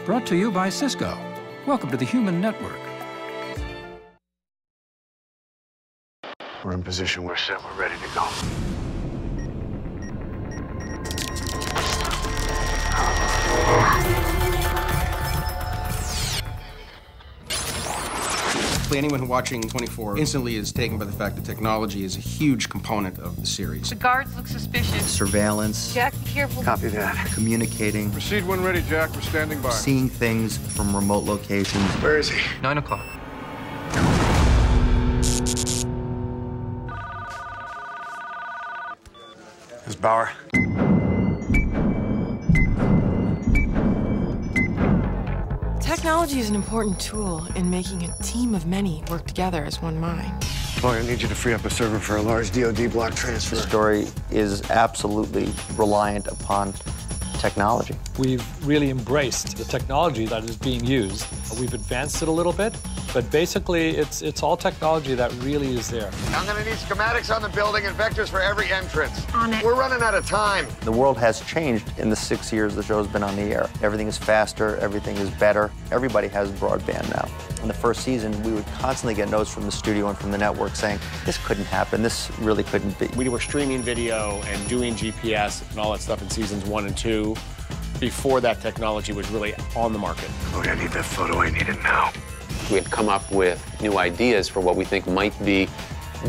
Brought to you by Cisco. Welcome to the Human Network. We're in position, we're set, we're ready to go. Anyone watching 24 instantly is taken by the fact that technology is a huge component of the series. The guards look suspicious. Surveillance. Jack, be careful. Copy that. Communicating. Proceed when ready, Jack. We're standing by. Seeing things from remote locations. Where is he? 9 o'clock. Ms. Bauer. Technology is an important tool in making a team of many work together as one mind. Boy, I need you to free up a server for a large DoD block transfer. The story is absolutely reliant upon technology. We've really embraced the technology that is being used. We've advanced it a little bit, but basically it's all technology that really is there. I'm gonna need schematics on the building and vectors for every entrance. On it. We're running out of time. The world has changed in the 6 years the show's been on the air. Everything is faster, everything is better. Everybody has broadband now. In the first season, we would constantly get notes from the studio and from the network saying, this couldn't happen, this really couldn't be. We were streaming video and doing GPS and all that stuff in seasons 1 and 2 before that technology was really on the market. Lord, I need that photo, I need it now. We had come up with new ideas for what we think might be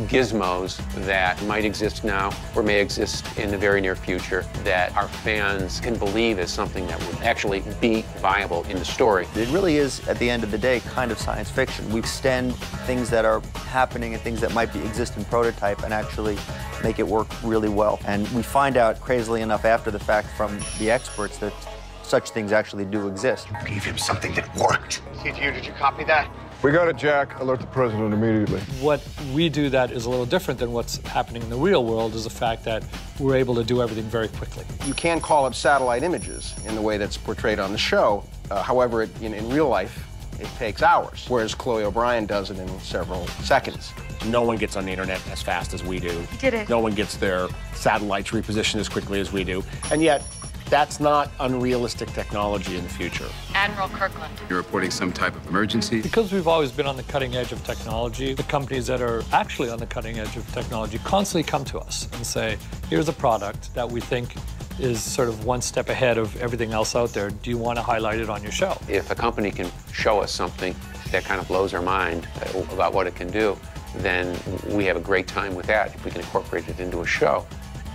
gizmos that might exist now or may exist in the very near future that our fans can believe is something that would actually be viable in the story. It really is, at the end of the day, kind of science fiction. We extend things that are happening and things that might exist in prototype and actually make it work really well. And we find out, crazily enough, after the fact from the experts that such things actually do exist. Gave him something that worked. CTU, did you copy that? We got it, Jack. Alert the president immediately. What we do that is a little different than what's happening in the real world is the fact that we're able to do everything very quickly. You can call up satellite images in the way that's portrayed on the show. However, in real life, it takes hours, whereas Chloe O'Brien does it in several seconds. No one gets on the internet as fast as we do. You did it. No one gets their satellites repositioned as quickly as we do. And yet, that's not unrealistic technology in the future. Admiral Kirkland. You're reporting some type of emergency? Because we've always been on the cutting edge of technology, the companies that are actually on the cutting edge of technology constantly come to us and say, here's a product that we think is sort of one step ahead of everything else out there. Do you want to highlight it on your show? If a company can show us something that kind of blows our mind about what it can do, then we have a great time with that if we can incorporate it into a show.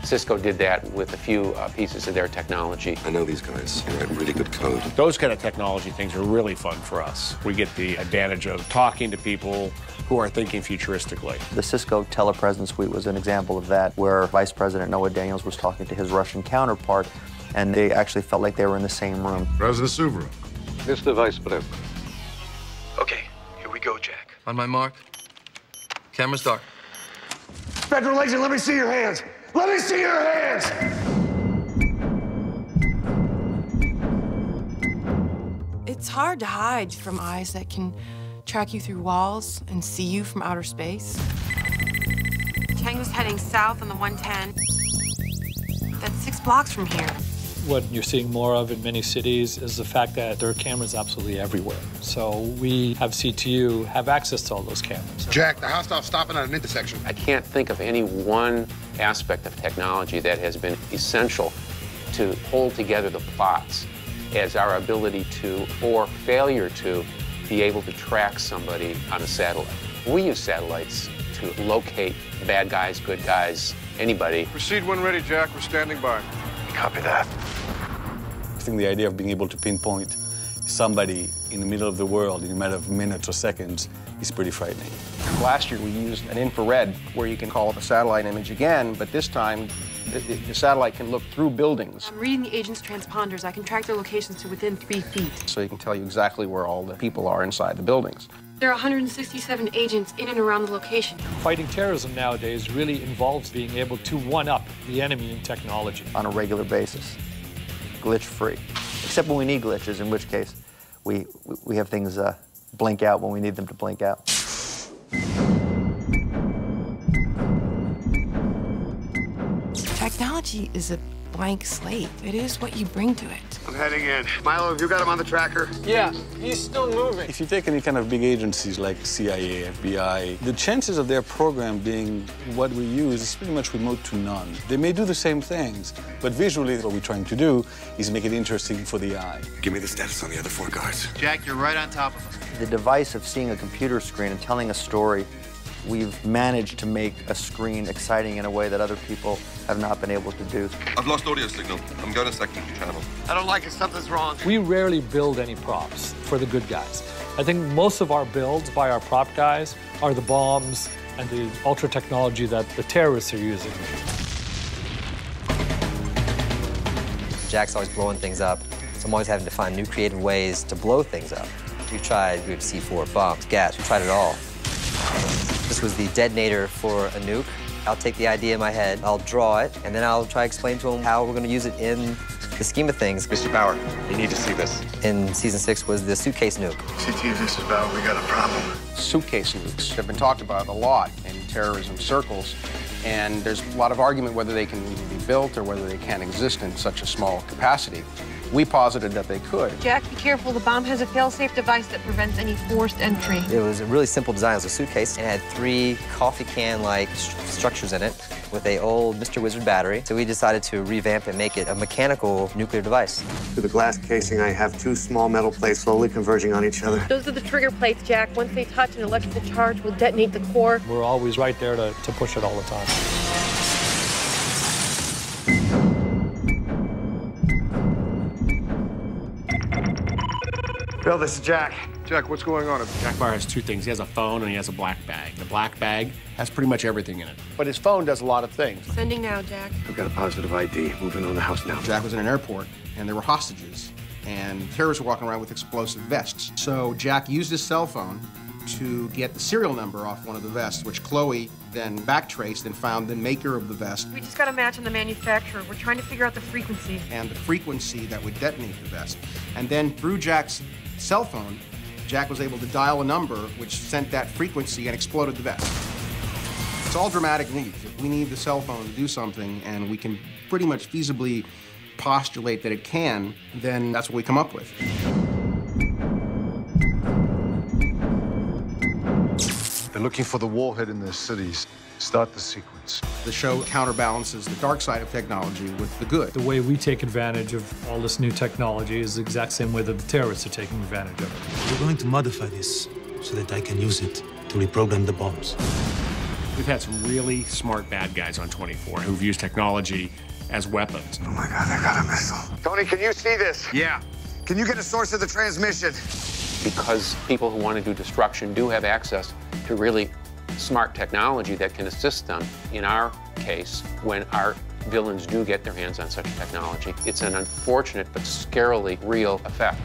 Cisco did that with a few pieces of their technology. I know these guys. They write really good code. Those kind of technology things are really fun for us. We get the advantage of talking to people who are thinking futuristically. The Cisco telepresence suite was an example of that, where Vice President Noah Daniels was talking to his Russian counterpart, and they actually felt like they were in the same room. President Subaru. Mr. Vice President. Okay, here we go, Jack. On my mark. Camera start. Federal agent, let me see your hands. Let me see your hands! It's hard to hide from eyes that can track you through walls and see you from outer space. Tango's heading south on the 110. That's 6 blocks from here. What you're seeing more of in many cities is the fact that there are cameras absolutely everywhere. So we have CTU have access to all those cameras. Jack, the hostile's stopping at an intersection. I can't think of any one aspect of technology that has been essential to hold together the plots as our ability to, or failure to, be able to track somebody on a satellite. We use satellites to locate bad guys, good guys, anybody. Proceed when ready, Jack. We're standing by. Copy that. I think the idea of being able to pinpoint somebody in the middle of the world in a matter of minutes or seconds is pretty frightening. Last year, we used an infrared where you can call up a satellite image again, but this time, the satellite can look through buildings. I'm reading the agent's transponders. I can track their locations to within 3 feet. So you can tell you exactly where all the people are inside the buildings. There are 167 agents in and around the location. Fighting terrorism nowadays really involves being able to one-up the enemy in technology. On a regular basis, glitch-free. Except when we need glitches, in which case we have things blink out when we need them to blink out. Technology is a blank slate. It is what you bring to it. I'm heading in. Milo, have you got him on the tracker? Yeah, he's still moving. If you take any kind of big agencies like CIA, FBI, the chances of their program being what we use is pretty much remote to none. They may do the same things, but visually what we're trying to do is make it interesting for the eye. Give me the status on the other 4 guards. Jack, you're right on top of him. The device of seeing a computer screen and telling a story, we've managed to make a screen exciting in a way that other people have not been able to do. I've lost audio signal. I'm going to second channel. I don't like it. Something's wrong. We rarely build any props for the good guys. I think most of our builds by our prop guys are the bombs and the ultra technology that the terrorists are using. Jack's always blowing things up, so I'm always having to find new creative ways to blow things up. We've tried C4, bombs, gas, we've tried it all. This was the detonator for a nuke. I'll take the idea in my head, I'll draw it, and then I'll try to explain to them how we're going to use it in the scheme of things. Mr. Bauer, you need to see this. In season 6 was the suitcase nuke. CT, this is Bauer. We got a problem. Suitcase nukes have been talked about a lot in terrorism circles, and there's a lot of argument whether they can be built or whether they can exist in such a small capacity. We posited that they could. Jack, be careful. The bomb has a fail-safe device that prevents any forced entry. It was a really simple design. It was a suitcase and it had 3 coffee can-like structures in it with a old Mr. Wizard battery. So we decided to revamp and make it a mechanical nuclear device. Through the glass casing, I have 2 small metal plates slowly converging on each other. Those are the trigger plates, Jack. Once they touch, an electrical charge will detonate the core. We're always right there to push it all the time. Bill, this is Jack. Jack, what's going on? Jack Bauer has 2 things. He has a phone and he has a black bag. The black bag has pretty much everything in it. But his phone does a lot of things. Sending now, Jack. I've got a positive ID. Moving on the house now. Jack was in an airport, and there were hostages, and terrorists were walking around with explosive vests. So Jack used his cell phone to get the serial number off one of the vests, which Chloe then backtraced and found the maker of the vest. We just got a match on the manufacturer. We're trying to figure out the frequency. And the frequency that would detonate the vest. And then through Jack's cell phone, Jack was able to dial a number which sent that frequency and exploded the vest. It's all dramatic needs. If we need the cell phone to do something and we can pretty much feasibly postulate that it can, then that's what we come up with. They're looking for the warhead in their cities. Start the sequence. The show counterbalances the dark side of technology with the good. The way we take advantage of all this new technology is the exact same way that the terrorists are taking advantage of it. We're going to modify this so that I can use it to reprogram the bombs. We've had some really smart bad guys on 24 who've used technology as weapons. Oh my God, I got a missile. Tony, can you see this? Yeah. Can you get a source of the transmission? Because people who want to do destruction do have access to really smart technology that can assist them. In our case, when our villains do get their hands on such technology, it's an unfortunate but scarily real effect.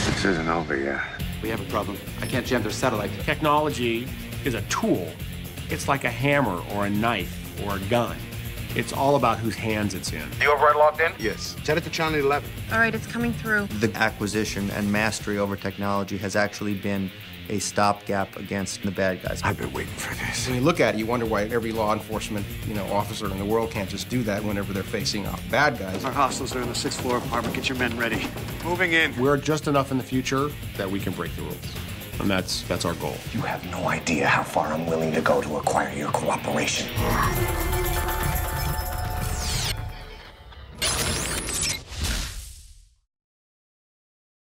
This isn't over yet. We have a problem. I can't jam their satellite. Technology is a tool. It's like a hammer or a knife or a gun. It's all about whose hands it's in. The override locked in? Yes. Set it to channel 11. All right, it's coming through. The acquisition and mastery over technology has actually been a stopgap against the bad guys. I've been waiting for this. When you look at it, you wonder why every law enforcement, officer in the world can't just do that whenever they're facing off bad guys. Our hostiles are in the 6th floor apartment. Get your men ready. Moving in. We're just enough in the future that we can break the rules. And that's our goal. You have no idea how far I'm willing to go to acquire your cooperation.